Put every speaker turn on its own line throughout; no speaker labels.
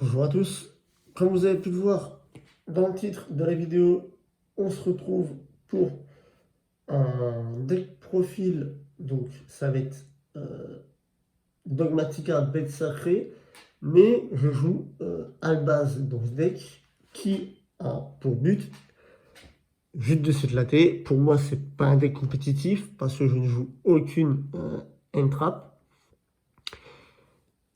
Bonjour à tous. Comme vous avez pu le voir dans le titre de la vidéo, on se retrouve pour un deck profil. Donc ça va être Dogmatika bête sacrée, mais je joue Albaz dans ce deck qui a pour but juste de s'éclater. Pour moi, c'est pas un deck compétitif parce que je ne joue aucune entrap.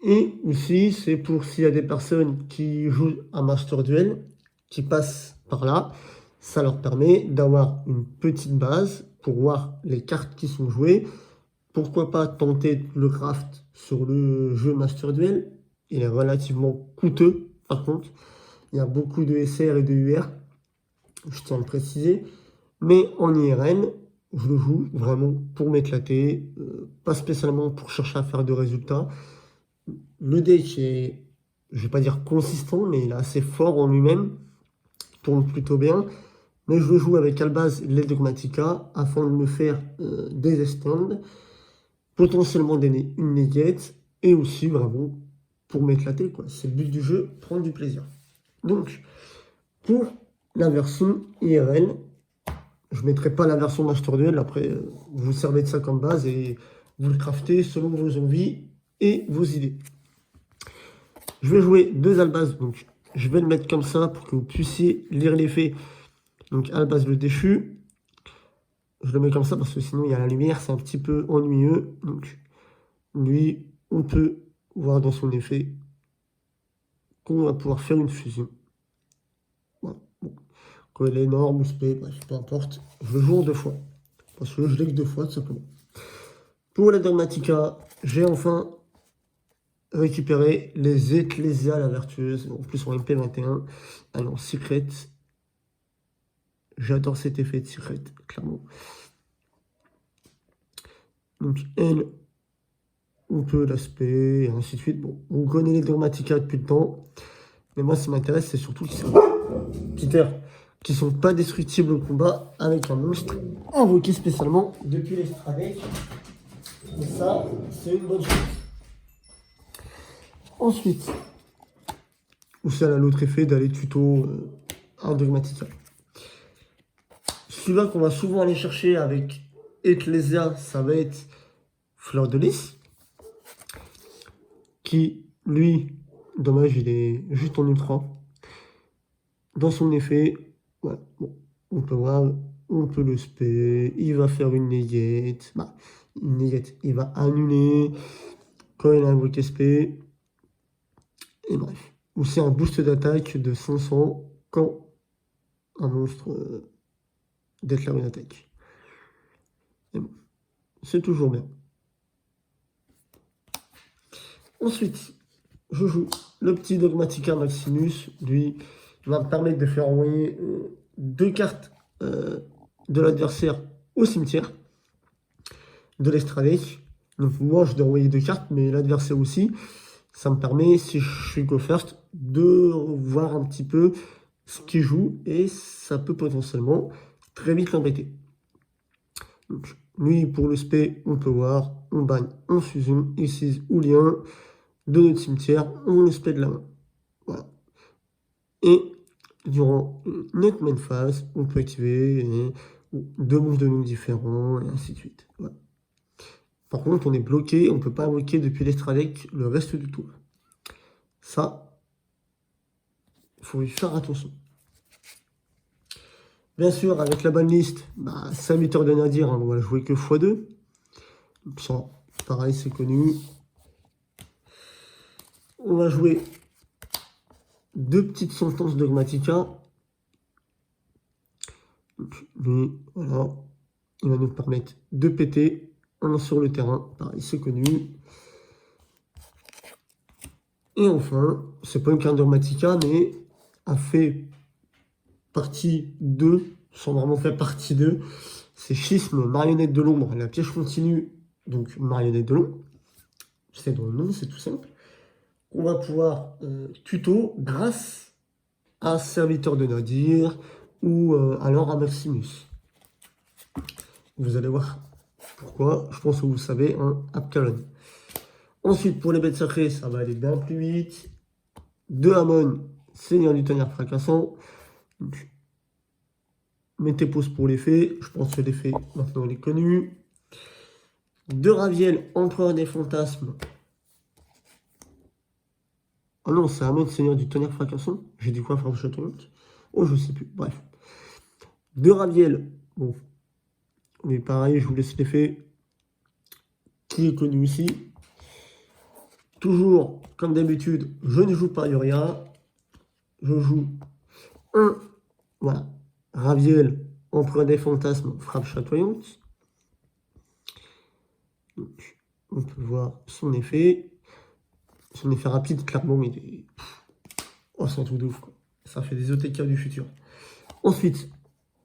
Et aussi, c'est pour s'il y a des personnes qui jouent à Master Duel, qui passent par là, ça leur permet d'avoir une petite base pour voir les cartes qui sont jouées. Pourquoi pas tenter le craft sur le jeu Master Duel? Il est relativement coûteux, par contre. Il y a beaucoup de SR et de UR, je tiens à le préciser. Mais en IRN, je le joue vraiment pour m'éclater, pas spécialement pour chercher à faire de résultats. Le deck est, je vais pas dire consistant, mais il est assez fort en lui-même, tourne plutôt bien. Mais je le joue avec Albaz les Dogmatika afin de me faire des stands, potentiellement une néguette, et aussi vraiment pour m'éclater, quoi. C'est le but du jeu, prendre du plaisir. Donc, pour la version IRL, je ne mettrai pas la version Master Duel, après vous servez de ça comme base et vous le craftez selon vos envies et vos idées. Je vais jouer deux Albaz, donc je vais le mettre comme ça pour que vous puissiez lire l'effet. Donc Albaz le déchu. Je le mets comme ça parce que sinon il y a la lumière, c'est un petit peu ennuyeux. Donc lui, on peut voir dans son effet qu'on va pouvoir faire une fusion. Voilà. Bon. Quand elle est énorme ou spé, bref, peu importe. Je le joue en deux fois. Parce que je l'ai que deux fois, tout simplement. Pour la Dogmatika, j'ai enfin récupéré les Ecclesia la vertueuse. En plus en MP21. Alors, Secret. J'adore cet effet de Secret, clairement. Donc, elle, on peut l'aspect, et ainsi de suite. Bon, on connaît les Dogmatika depuis le temps. Mais moi, ce qui m'intéresse, c'est surtout qu'ils sont Peter, qui sont pas destructibles au combat avec un monstre invoqué spécialement depuis l'extra deck. Et ça, c'est une bonne chose. Ensuite, aussi elle a l'autre effet d'aller tuto un Dogmatika. Celui-là qu'on va souvent aller chercher avec Ecclesia, ça va être Fleur de Lys. Qui, lui, dommage, il est juste en ultra. Dans son effet, ouais, bon, on peut voir, on peut le spé, il va faire une néguette. Bah, une néguette, il va annuler quand il a invoqué spé. Et bref. Ou c'est un boost d'attaque de 500 quand un monstre déclare une attaque. Et bon, c'est toujours bien. Ensuite, je joue le petit Dogmatika Maximus. Lui, il va me permettre de faire envoyer deux cartes de l'adversaire au cimetière de l'extra deck. Donc moi, je dois envoyer deux cartes, mais l'adversaire aussi. Ça me permet, si je suis go first, de voir un petit peu ce qu'il joue et ça peut potentiellement très vite l'embêter. Donc, lui, pour le spé, on peut voir, on banne, on fusion, ici ou lien de notre cimetière, on le spé de la main. Voilà. Et durant notre main phase, on peut activer deux monstres de noms différents et ainsi de suite. Voilà. Par contre, on est bloqué, on ne peut pas invoquer depuis l'extra deck le reste du tour. Ça, il faut y faire attention. Bien sûr, avec la banlist, bah, serviteur de Nadir, hein, on va jouer que x2. Ça, pareil, c'est connu. On va jouer deux petites sentences dogmatica. Donc, lui, voilà, il va nous permettre de péter un sur le terrain. Pareil, c'est connu. Et enfin, c'est pas une carte dogmatica, mais a fait partie 2, sans vraiment faire partie 2. C'est Schisme, marionnette de l'ombre, la piège continue, donc marionnette de l'ombre. C'est dans le nom, c'est tout simple. On va pouvoir tuto grâce à Serviteur de Nadir ou alors à Maximus. Vous allez voir pourquoi, je pense que vous savez, un Abkalon. Ensuite, pour les bêtes sacrées, ça va aller bien plus vite. de Hamon, seigneur du tonnerre fracassant. Donc, mettez pause pour l'effet. Je pense que l'effet, maintenant, il est connu. De Raviel, empereur des fantasmes. Ah non, c'est Hamon, seigneur du tonnerre fracassant. J'ai dit quoi, frère chatouillante? Oh, je sais plus. Bref. De Raviel. Bon. Mais pareil, je vous laisse l'effet. Qui est connu ici. Toujours, comme d'habitude, je ne joue pas Uriah. Je joue un, voilà, Raviel, empereur des fantasmes, frappe chatoyante. Donc, on peut voir son effet. Son effet rapide, clairement, il est... Oh, c'est un truc de ouf, quoi. Ça fait des OTK du futur. Ensuite,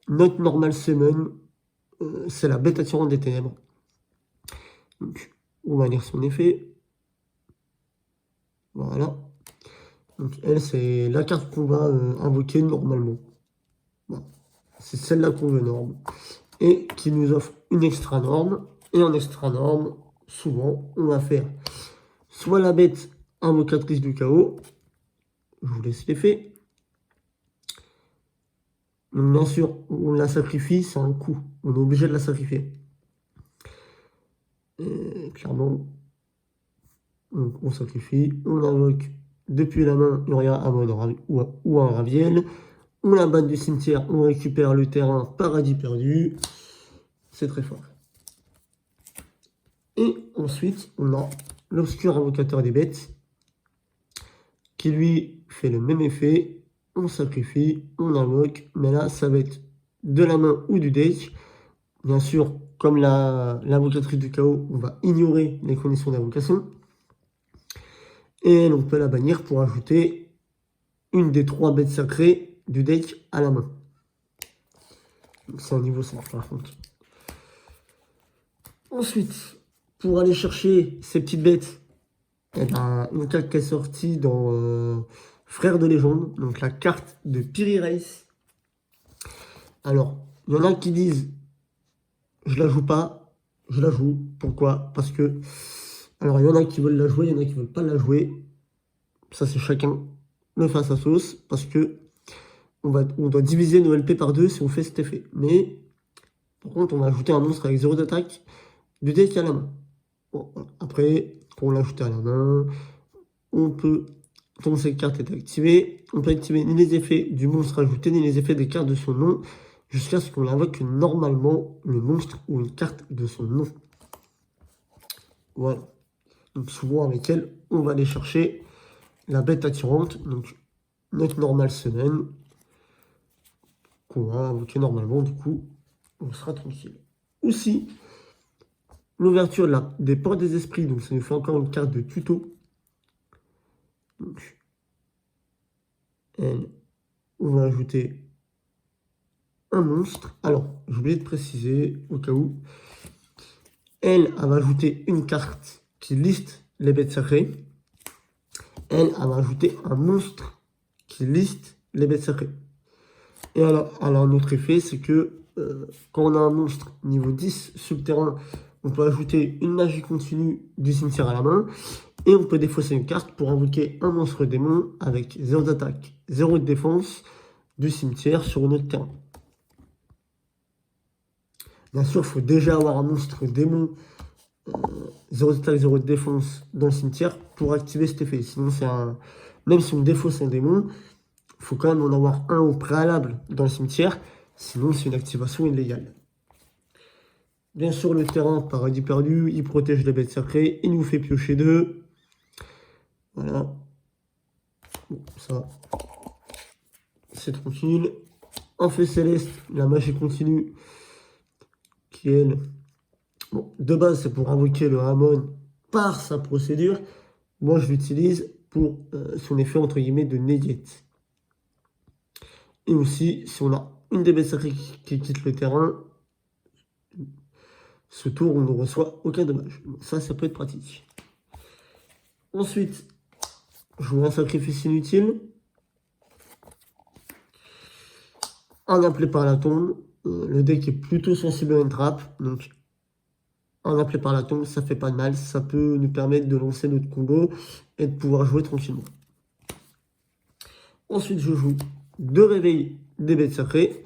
notre normal summon, c'est la bête attirante des ténèbres. Donc, on va lire son effet. Voilà. Donc, elle, c'est la carte qu'on va invoquer normalement. Voilà. C'est celle-là qu'on veut norme. Et qui nous offre une extra norme. Et en extra norme, souvent, on va faire soit la bête invocatrice du chaos. Je vous laisse l'effet. Donc, bien sûr, on la sacrifie, c'est un coup. On est obligé de la sacrifier. Clairement, donc on sacrifie. On invoque depuis la main Uriah, Hamon ou un Raviel. On la banne du cimetière, on récupère le terrain, paradis perdu. C'est très fort. Et ensuite, on a l'obscur invocateur des bêtes, qui lui fait le même effet. On sacrifie, on invoque, mais là, ça va être de la main ou du deck. Bien sûr, comme l'invocatrice du chaos, on va ignorer les conditions d'invocation. Et on peut la bannir pour ajouter une des 3 bêtes sacrées du deck à la main. C'est un niveau 5 par contre. Ensuite, pour aller chercher ces petites bêtes, eh ben, une carte qui est sortie dans Frères de légende, donc la carte de Piri Reis. Alors, il y en a qui disent je la joue pas, je la joue. Pourquoi? Parce que, alors il y en a qui veulent la jouer, il y en a qui veulent pas la jouer. Ça c'est chacun le face à sauce, parce que on doit diviser nos LP par 2 si on fait cet effet. Mais, par contre, on va ajouter un monstre avec 0 d'attaque du deck à la main. Bon, voilà. Après, quand on l'a ajouté à la main, on peut, quand cette carte est activée, on peut activer ni les effets du monstre ajouté, ni les effets des cartes de son nom, jusqu'à ce qu'on invoque normalement le monstre ou une carte de son nom. Voilà. Donc souvent avec elle, on va aller chercher la bête attirante, donc notre normal semaine, qu'on va invoquer normalement, du coup, on sera tranquille. Aussi, l'ouverture là, des portes des esprits, donc ça nous fait encore une carte de tuto. Donc, elle, on va ajouter un monstre. Alors, j'ai oublié de préciser, au cas où, elle va ajouter une carte qui liste les bêtes sacrées. Elle va ajouter un monstre qui liste les bêtes sacrées. Et alors un autre effet, c'est que quand on a un monstre niveau 10 sur le terrain, on peut ajouter une magie continue du cimetière à la main. Et on peut défausser une carte pour invoquer un monstre démon avec 0 d'attaque, 0 de défense du cimetière sur notre terrain. Bien sûr, il faut déjà avoir un monstre démon 0 d'attaque, 0 de défense dans le cimetière pour activer cet effet. Sinon, même si on défausse un démon, il faut quand même en avoir un au préalable dans le cimetière. Sinon, c'est une activation illégale. Bien sûr, le terrain, paradis perdu, il protège les bêtes sacrées, il nous fait piocher 2. Voilà. Bon, ça, c'est tranquille. En feu céleste, la magie continue, qui elle, bon, de base, c'est pour invoquer le Hamon par sa procédure. Moi, je l'utilise pour son effet, entre guillemets, de negate. Et aussi, si on a une des bêtes sacrées qui quitte le terrain, ce tour, on ne reçoit aucun dommage. Ça peut être pratique. Ensuite, jouer un sacrifice inutile. Un appelé par la tombe. Le deck est plutôt sensible à une trappe. Donc, un appelé par la tombe, ça fait pas de mal. Ça peut nous permettre de lancer notre combo et de pouvoir jouer tranquillement. Ensuite, je joue 2 réveils des bêtes sacrées.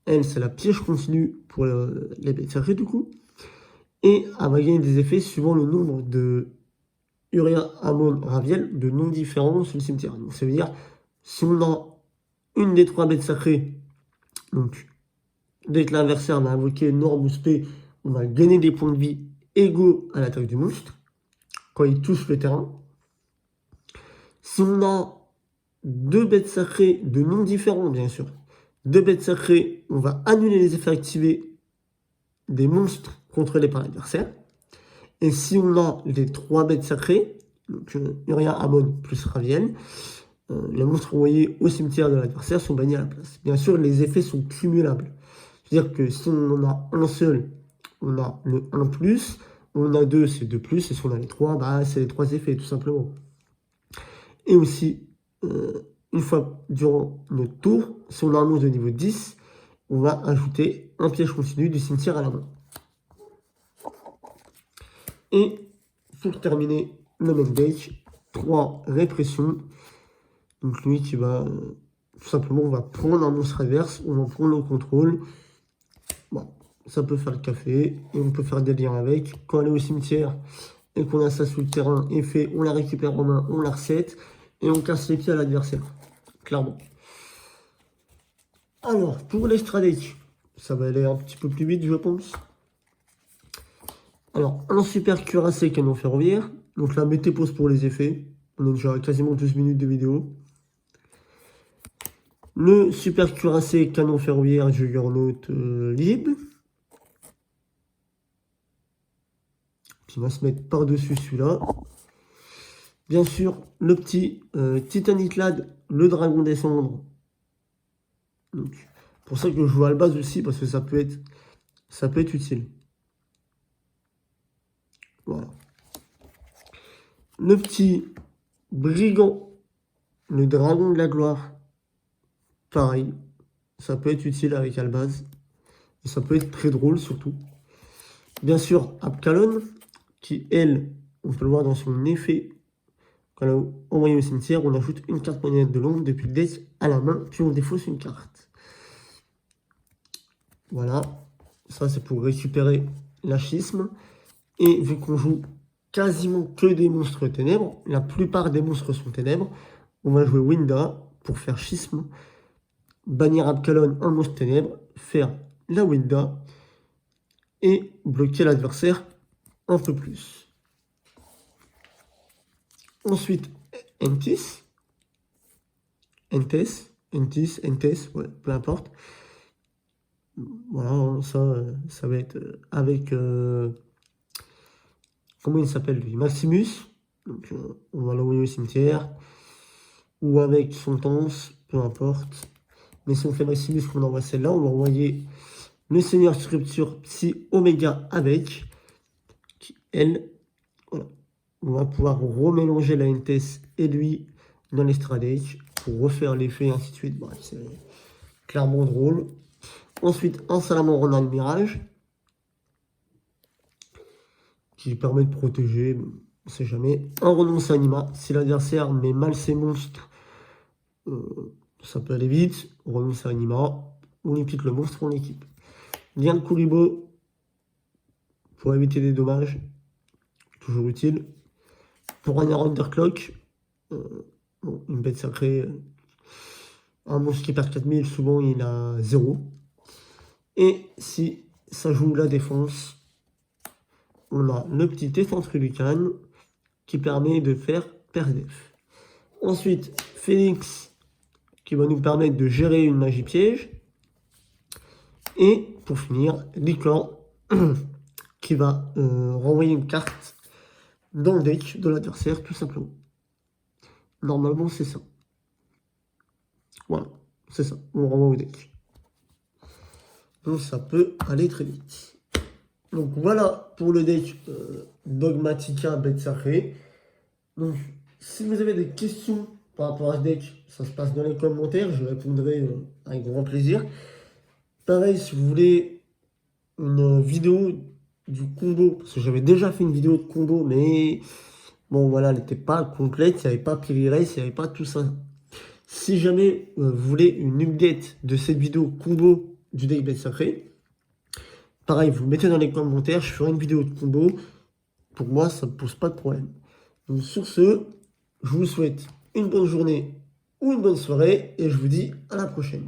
Elle, c'est la piège continue pour les bêtes sacrées, du coup. Et elle va gagner des effets suivant le nombre de Uria, Amon, Raviel de noms différents sur le cimetière. Donc, ça veut dire, si on a une des 3 bêtes sacrées, donc dès que l'adversaire va invoquer Norm ou Spé, on va gagner des points de vie égaux à l'attaque du monstre quand il touche le terrain. Si on a 2 bêtes sacrées de noms différents, bien sûr, 2 bêtes sacrées, on va annuler les effets activés des monstres contrôlés par l'adversaire. Et si on a les 3 bêtes sacrées, donc Uria, Amon plus Raviel, les monstres envoyés au cimetière de l'adversaire sont bannis à la place. Bien sûr, les effets sont cumulables. C'est-à-dire que si on en a un seul, on a le 1 plus, on a 2, c'est 2 plus, et si on a les 3, bah, c'est les 3 effets, tout simplement. Et aussi, une fois durant notre tour, si on a un monstre de niveau 10, on va ajouter un piège continu du cimetière à la main. Et pour terminer le main deck, 3 répressions. Donc lui qui va, tout simplement, on va prendre un monstre adverse, on va prendre le contrôle. Bon, ça peut faire le café, et on peut faire des liens avec. Quand elle est au cimetière, et qu'on a ça sous le terrain, effet, on la récupère en main, on la reset, et on casse les pieds à l'adversaire. Clairement. Alors, pour l'extra deck, ça va aller un petit peu plus vite, je pense. Alors, un super cuirassé canon ferroviaire. Donc là, mettez pause pour les effets. On a déjà quasiment 12 minutes de vidéo. Le super cuirassé canon ferroviaire Juggernaut libre. Qui va se mettre par-dessus celui-là. Bien sûr, le petit Titaniclad, le dragon des cendres. Donc, pour ça que je joue à la base aussi, parce que ça peut être utile. Voilà. Le petit brigand, le dragon de la gloire. Pareil, ça peut être utile avec Albaz. Et ça peut être très drôle surtout. Bien sûr, Abkalon, qui elle, on peut le voir dans son effet. Quand elle est envoyée au cimetière, on ajoute une carte moyenne de l'ombre depuis le deck à la main, puis on défausse une carte. Voilà, ça c'est pour récupérer l'achisme. Et vu qu'on joue quasiment que des monstres ténèbres, la plupart des monstres sont ténèbres, on va jouer Winda pour faire schisme, bannir Abkalon un monstre ténèbre, faire la Winda et bloquer l'adversaire un peu plus. Ensuite, Entis, ouais, peu importe. Voilà, ça va être avec... comment il s'appelle lui? Maximus. Donc, on va l'envoyer au cimetière. Ou avec son tense, peu importe. Mais si on fait Maximus, qu'on envoie celle-là, on va envoyer le Seigneur Sculpture Psy Omega avec. Qui, elle, voilà. On va pouvoir remélanger la NTS et lui dans l'extra deck pour refaire l'effet et ainsi de suite. Bref, c'est clairement drôle. Ensuite, un Salamandre en Mirage qui permet de protéger, on ne sait jamais. Un renonce anima, si l'adversaire met mal ses monstres, ça peut aller vite. On renonce anima, on équipe le monstre, on équipe. Lien de Kuribo, pour éviter des dommages, toujours utile. Pour un Underclock, une bête sacrée, un monstre qui perd 4000, souvent il a 0. Et si ça joue la défense, on a le petit Effentrulucan qui permet de faire perdef. Ensuite, Phoenix qui va nous permettre de gérer une magie piège. Et pour finir, Licorne qui va renvoyer une carte dans le deck de l'adversaire tout simplement. Normalement, c'est ça. Voilà, c'est ça. On renvoie au deck. Donc ça peut aller très vite. Donc voilà pour le deck Dogmatica bête sacrée. Donc si vous avez des questions par rapport à ce deck, ça se passe dans les commentaires, je répondrai avec grand plaisir. Pareil, si vous voulez une vidéo du combo, parce que j'avais déjà fait une vidéo de combo, mais bon voilà, elle n'était pas complète, il n'y avait pas Piri Race, il n'y avait pas tout ça. Si jamais vous voulez une update de cette vidéo combo du deck bête sacré, pareil, vous mettez dans les commentaires, je ferai une vidéo de combo. Pour moi, ça ne pose pas de problème. Donc sur ce, je vous souhaite une bonne journée ou une bonne soirée et je vous dis à la prochaine.